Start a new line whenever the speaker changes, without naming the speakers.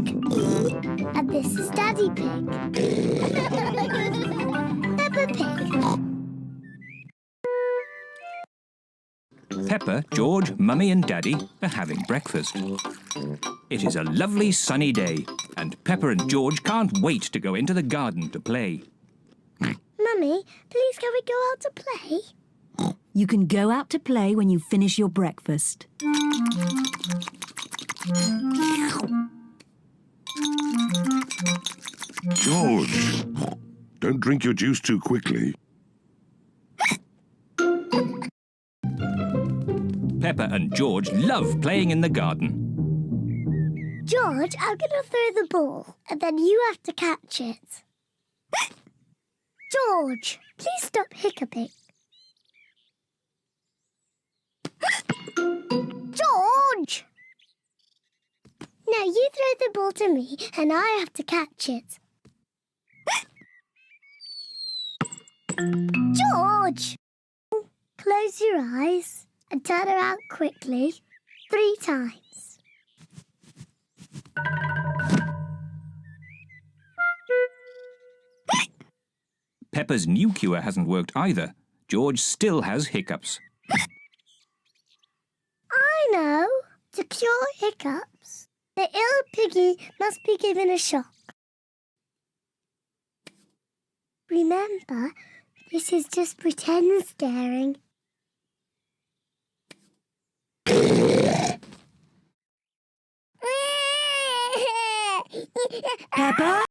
And this is Daddy Pig. Peppa Pig.
Peppa, George, Mummy and Daddy are having breakfast. It is a lovely sunny day and Peppa and George can't wait to go into the garden to play.
Mummy, please can we go out to play?
You can go out to play when you finish your breakfast.
George, don't drink your juice too quickly.
Peppa and George love playing in the garden.
George, I'm going to throw the ball and then you have to catch it. George, please stop hiccuping. George! Now you throw the ball to me and I have to catch it. George! Close your eyes and turn around quickly 3 times.
Peppa's new cure hasn't worked either. George still has hiccups.
I know. To cure hiccups, the ill piggy must be given a shock. Remember, this is just pretend scaring.
Peppa?